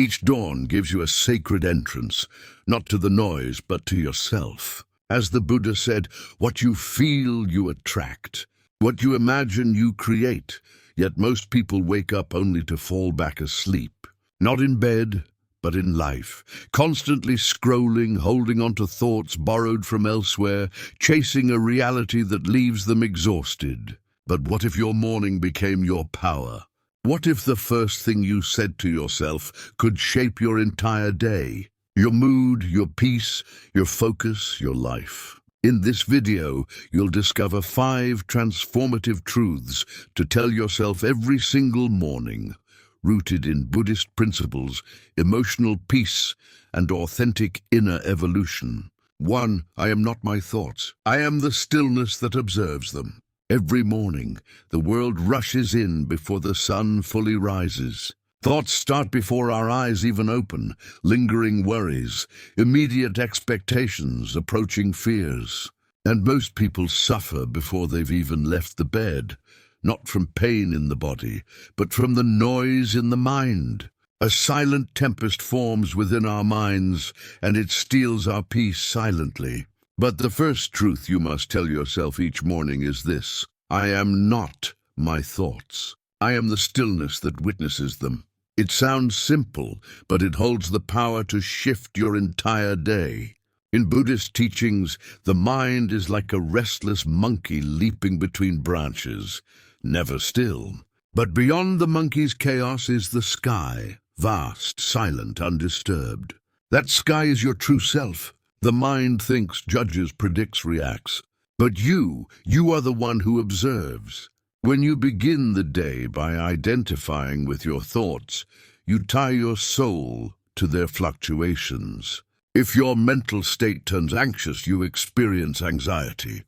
Each dawn gives you a sacred entrance, not to the noise, but to yourself. As the Buddha said, what you feel, you attract. What you imagine, you create. Yet most people wake up only to fall back asleep. Not in bed, but in life. Constantly scrolling, holding on to thoughts borrowed from elsewhere, chasing a reality that leaves them exhausted. But what if your morning became your power? What if the first thing you said to yourself could shape your entire day? Your mood, your peace, your focus, your life. In this video, you'll discover 5 transformative truths to tell yourself every single morning, rooted in Buddhist principles, emotional peace, and authentic inner evolution. 1. I am not my thoughts. I am the stillness that observes them. Every morning, the world rushes in before the sun fully rises. Thoughts start before our eyes even open, lingering worries, immediate expectations, approaching fears. And most people suffer before they've even left the bed, not from pain in the body, but from the noise in the mind. A silent tempest forms within our minds, and it steals our peace silently. But the first truth you must tell yourself each morning is this: I am not my thoughts. I am the stillness that witnesses them. It sounds simple, but it holds the power to shift your entire day. In Buddhist teachings, the mind is like a restless monkey leaping between branches, never still. But beyond the monkey's chaos is the sky, vast, silent, undisturbed. That sky is your true self. The mind thinks, judges, predicts, reacts. But you are the one who observes. When you begin the day by identifying with your thoughts, you tie your soul to their fluctuations. If your mental state turns anxious, you experience anxiety.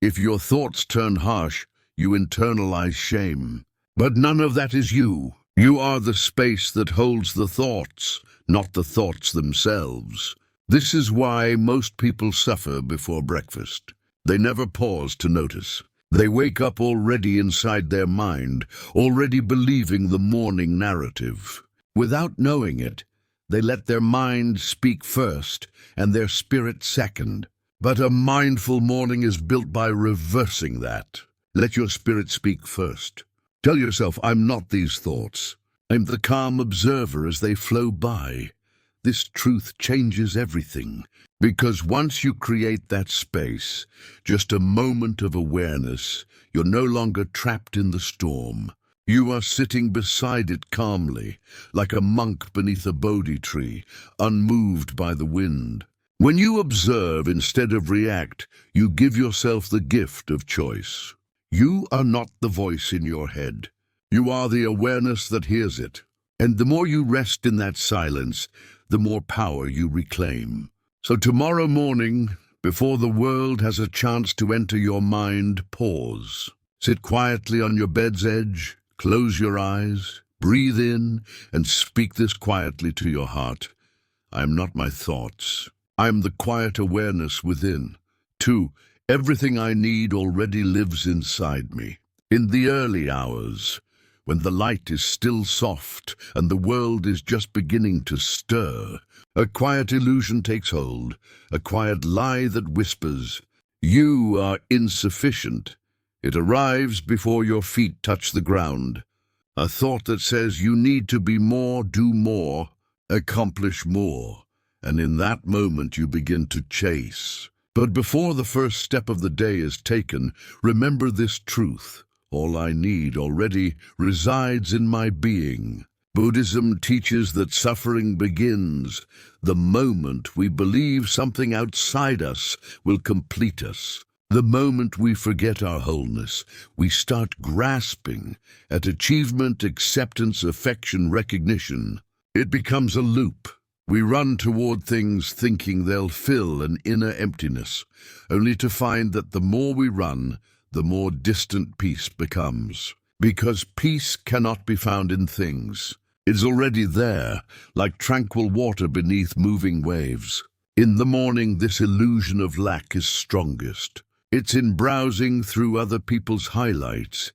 If your thoughts turn harsh, you internalize shame. But none of that is you. You are the space that holds the thoughts, not the thoughts themselves. This is why most people suffer before breakfast. They never pause to notice. They wake up already inside their mind, already believing the morning narrative. Without knowing it, they let their mind speak first and their spirit second. But a mindful morning is built by reversing that. Let your spirit speak first. Tell yourself, I'm not these thoughts. I'm the calm observer as they flow by. This truth changes everything, because once you create that space, just a moment of awareness, you're no longer trapped in the storm. You are sitting beside it calmly, like a monk beneath a Bodhi tree, unmoved by the wind. When you observe instead of react, you give yourself the gift of choice. You are not the voice in your head. You are the awareness that hears it. And the more you rest in that silence, the more power you reclaim. So tomorrow morning, before the world has a chance to enter your mind, pause. Sit quietly on your bed's edge, close your eyes, breathe in, and speak this quietly to your heart. I am not my thoughts. I am the quiet awareness within. 2. Everything I need already lives inside me. In the early hours, when the light is still soft and the world is just beginning to stir, a quiet illusion takes hold, a quiet lie that whispers, you are insufficient. It arrives before your feet touch the ground. A thought that says you need to be more, do more, accomplish more. And in that moment you begin to chase. But before the first step of the day is taken, remember this truth. All I need already resides in my being. Buddhism teaches that suffering begins the moment we believe something outside us will complete us. The moment we forget our wholeness, we start grasping at achievement, acceptance, affection, recognition. It becomes a loop. We run toward things thinking they'll fill an inner emptiness, only to find that the more we run, the more distant peace becomes. Because peace cannot be found in things. It's already there, like tranquil water beneath moving waves. In the morning, this illusion of lack is strongest. It's in browsing through other people's highlights,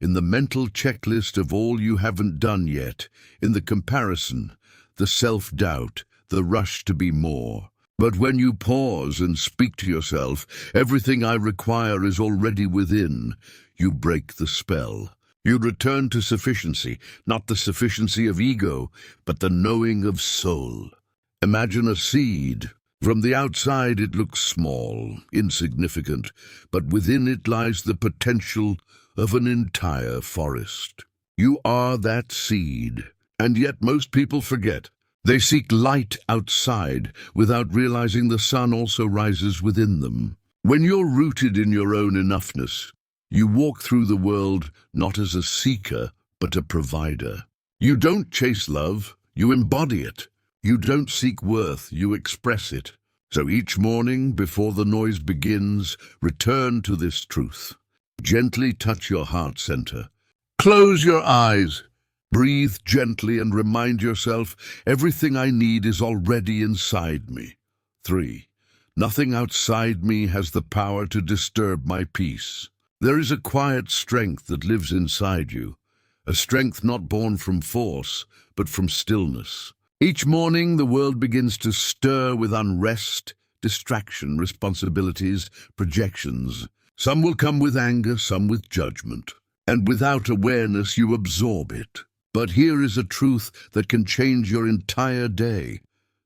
in the mental checklist of all you haven't done yet, in the comparison the self-doubt, the rush to be more. But when you pause and speak to yourself, everything I require is already within, you break the spell. You return to sufficiency, not the sufficiency of ego, but the knowing of soul. Imagine a seed. From the outside it looks small, insignificant, but within it lies the potential of an entire forest. You are that seed, and yet most people forget. They seek light outside without realizing the sun also rises within them. When you're rooted in your own enoughness, you walk through the world not as a seeker, but a provider. You don't chase love, you embody it. You don't seek worth, you express it. So each morning, before the noise begins, return to this truth. Gently touch your heart center. Close your eyes. Breathe gently and remind yourself, everything I need is already inside me. 3. Nothing outside me has the power to disturb my peace. There is a quiet strength that lives inside you, a strength not born from force, but from stillness. Each morning the world begins to stir with unrest, distraction, responsibilities, projections. Some will come with anger, some with judgment, and without awareness you absorb it. But here is a truth that can change your entire day.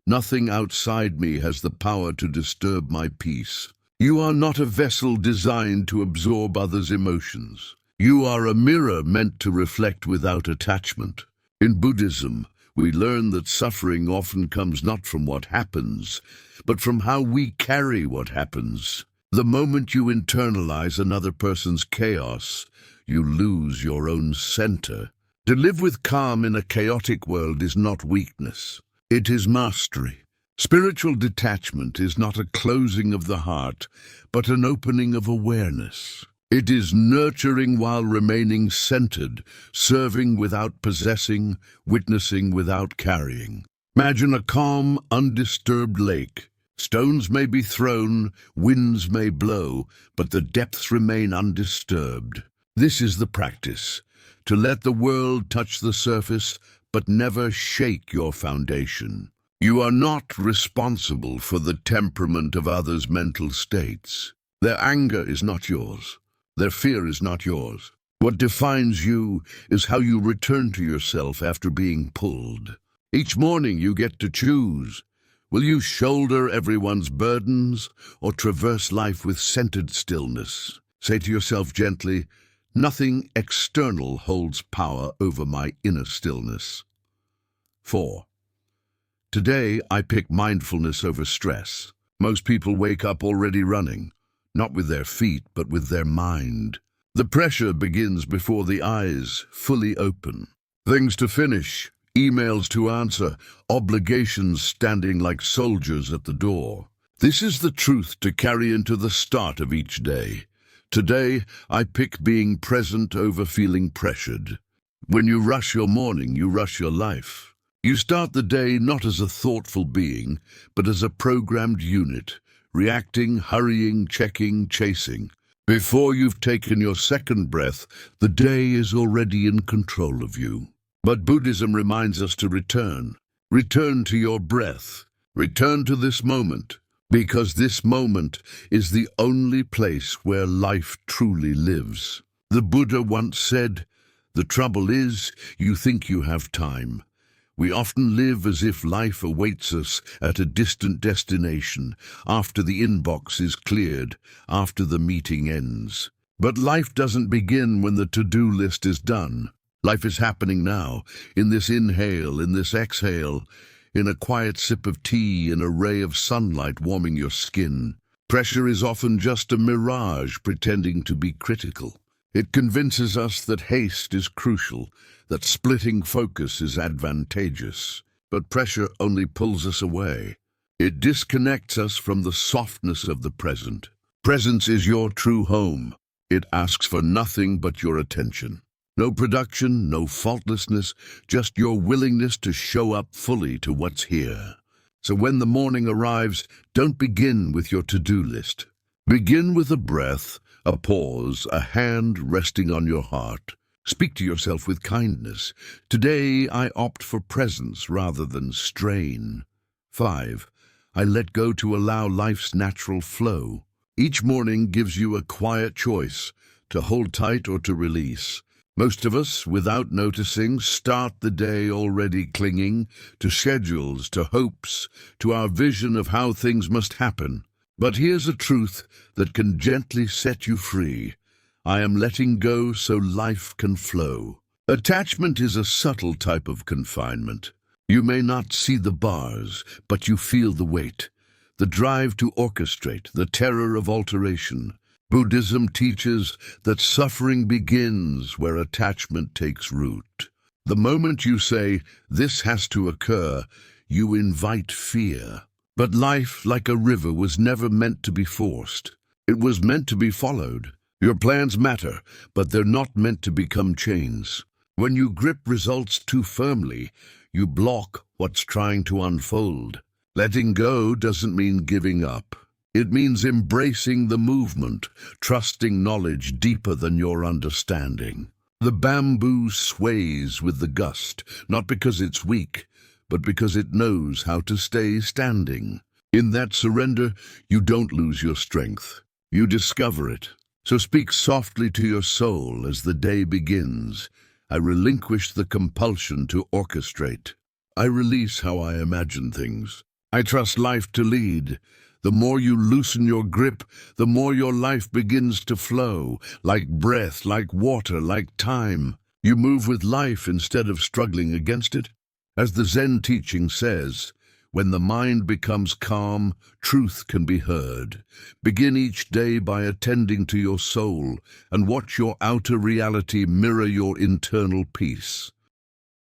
Nothing outside me has the power to disturb my peace. You are not a vessel designed to absorb others' emotions. You are a mirror meant to reflect without attachment. In Buddhism, we learn that suffering often comes not from what happens, but from how we carry what happens. The moment you internalize another person's chaos, you lose your own center. To live with calm in a chaotic world is not weakness. It is mastery. Spiritual detachment is not a closing of the heart, but an opening of awareness. It is nurturing while remaining centered, serving without possessing, witnessing without carrying. Imagine a calm, undisturbed lake. Stones may be thrown, winds may blow, but the depths remain undisturbed. This is the practice. To let the world touch the surface, but never shake your foundation. You are not responsible for the temperament of others' mental states. Their anger is not yours. Their fear is not yours. What defines you is how you return to yourself after being pulled. Each morning you get to choose. Will you shoulder everyone's burdens or traverse life with centered stillness? Say to yourself gently, nothing external holds power over my inner stillness. 4. Today, I pick mindfulness over stress. Most people wake up already running, not with their feet, but with their mind. The pressure begins before the eyes fully open. Things to finish, emails to answer, obligations standing like soldiers at the door. This is the truth to carry into the start of each day. Today, I pick being present over feeling pressured. When you rush your morning, you rush your life. You start the day not as a thoughtful being, but as a programmed unit, reacting, hurrying, checking, chasing. Before you've taken your second breath, the day is already in control of you. But Buddhism reminds us to return. Return to your breath. Return to this moment. Because this moment is the only place where life truly lives. The Buddha once said, "The trouble is, you think you have time." We often live as if life awaits us at a distant destination, after the inbox is cleared, after the meeting ends. But life doesn't begin when the to-do list is done. Life is happening now, in this inhale, in this exhale, in a quiet sip of tea, in a ray of sunlight warming your skin. Pressure is often just a mirage pretending to be critical. It convinces us that haste is crucial, that splitting focus is advantageous. But pressure only pulls us away. It disconnects us from the softness of the present. Presence is your true home. It asks for nothing but your attention. No production, no faultlessness, just your willingness to show up fully to what's here. So when the morning arrives, don't begin with your to-do list. Begin with a breath, a pause, a hand resting on your heart. Speak to yourself with kindness. Today I opt for presence rather than strain. 5. I let go to allow life's natural flow. Each morning gives you a quiet choice to hold tight or to release. Most of us, without noticing, start the day already clinging to schedules, to hopes, to our vision of how things must happen. But here's a truth that can gently set you free. I am letting go so life can flow. Attachment is a subtle type of confinement. You may not see the bars, but you feel the weight. The drive to orchestrate, the terror of alteration. Buddhism teaches that suffering begins where attachment takes root. The moment you say, "This has to occur," you invite fear. But life, like a river, was never meant to be forced. It was meant to be followed. Your plans matter, but they're not meant to become chains. When you grip results too firmly, you block what's trying to unfold. Letting go doesn't mean giving up. It means embracing the movement, trusting knowledge deeper than your understanding. The bamboo sways with the gust, not because it's weak, but because it knows how to stay standing. In that surrender, you don't lose your strength. You discover it. So speak softly to your soul as the day begins. I relinquish the compulsion to orchestrate. I release how I imagine things. I trust life to lead. The more you loosen your grip, the more your life begins to flow, like breath, like water, like time. You move with life instead of struggling against it. As the Zen teaching says, when the mind becomes calm, truth can be heard. Begin each day by attending to your soul and watch your outer reality mirror your internal peace.